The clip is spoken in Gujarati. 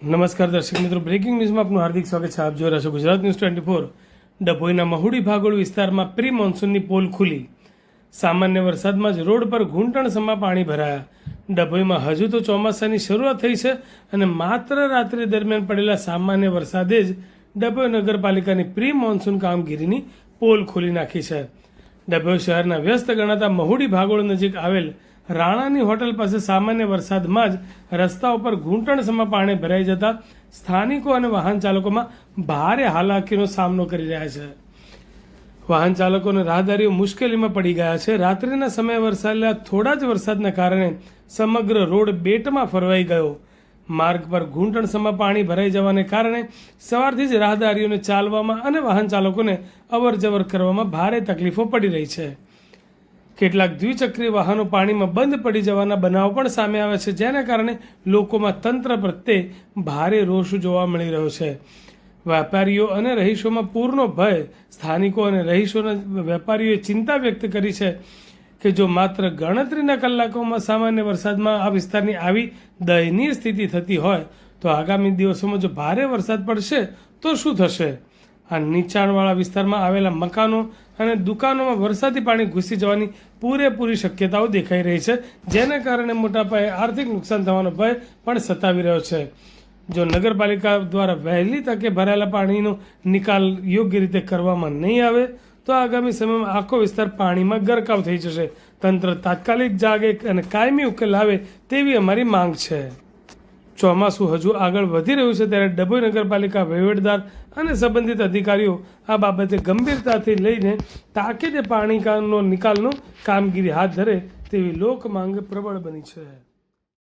નમસ્કાર દર્શક મિત્રો, બ્રેકિંગ ન્યૂઝમાં આપનું હાર્દિક સ્વાગત છે. આપ જોઈ રહ્યા છો ગુજરાત ન્યૂઝ 24. ડભોઈના મહુડી ભાગોળ વિસ્તારમાં પ્રી મોન્સૂનની પોલ ખુલી. સામાન્ય વરસાદમાં જ રોડ પર ઘૂંટણસમાં પાણી ભરાયા. ડભોઈમાં હજુ તો ચોમાસાની શરૂઆત થઈ છે અને માત્ર રાત્રિ દરમિયાન પડેલા સામાન્ય વરસાદે જ ડભોઈ નગરપાલિકાની પ્રી મોન્સૂન કામગીરીની પોલ ખોલી નાખી છે. ડભોઈ શહેરના વ્યસ્ત ગણાતા મહુડી ભાગોળ નજીક આવેલ રાણાની હોટલ પાસે સામાન્ય વરસાદમાં જ રસ્તા ઉપર ઘૂંટણસમાં પાણી ભરાઈ જતા સ્થાનિકો અને વાહન ચાલકોમાં ભારે હાલાકીનો સામનો કરી રહ્યા છે. વાહન ચાલકો અને રાહદારીઓ મુશ્કેલીમાં પડી ગયા છે. રાત્રિના સમયે વરસાયેલા થોડા જ વરસાદના કારણે સમગ્ર રોડ બેટમાં ફરવાઈ ગયો. માર્ગ પર ઘૂંટણસમાં પાણી ભરાઈ જવાને કારણે સવારથી જ રાહદારીઓને ચાલવામાં અને વાહન ચાલકોને અવરજવર કરવામાં ભારે તકલીફો પડી રહી છે. કેટલાક દ્વિચક્રી વાહનો પાણીમાં બંધ પડી જવાના બનાવો પણ સામે આવે છે, જેના કારણે લોકોમાં તંત્ર પ્રત્યે ભારે રોષ જોવા મળી રહ્યો છે. વેપારીઓ અને રહીશોમાં પૂરનો ભય. સ્થાનિકો અને રહીશોના વેપારીઓએ ચિંતા વ્યક્ત કરી છે કે જો માત્ર ગણતરીના કલાકોમાં સામાન્ય વરસાદમાં આ વિસ્તારની આવી દયનીય સ્થિતિ થતી હોય તો આગામી દિવસોમાં જો ભારે વરસાદ પડશે તો શું થશે? આ નીચાણવાળા વિસ્તારમાં આવેલા મકાનો અને દુકાનોમાં વરસાદી પાણી ઘૂસી જવાની પૂરેપૂરી શક્યતાઓ દેખાઈ રહી છે, જેના કારણે મોટા પાયે આર્થિક નુકસાન થવાનો ભય પણ સતાવી રહ્યો છે. જો નગરપાલિકા દ્વારા વહેલી તકે ભરાયેલા પાણીનો નિકાલ યોગ્ય રીતે કરવામાં નહીં આવે તો આગામી સમયમાં આખો વિસ્તાર પાણીમાં ગરકાવ થઈ જશે. તંત્ર તાત્કાલિક જાગે અને કાયમી ઉકેલ આવે તેવી અમારી માંગ છે. ચોમાસું હજુ આગળ વધી રહ્યું છે ત્યારે ડભોઈ નગરપાલિકા વહીવટદાર અને સંબંધિત અધિકારીઓ આ બાબતે ગંભીરતાથી લઈને તાકીદે પાણીનો નિકાલનો કામગીરી હાથ ધરે તેવી લોક માંગ પ્રબળ બની છે.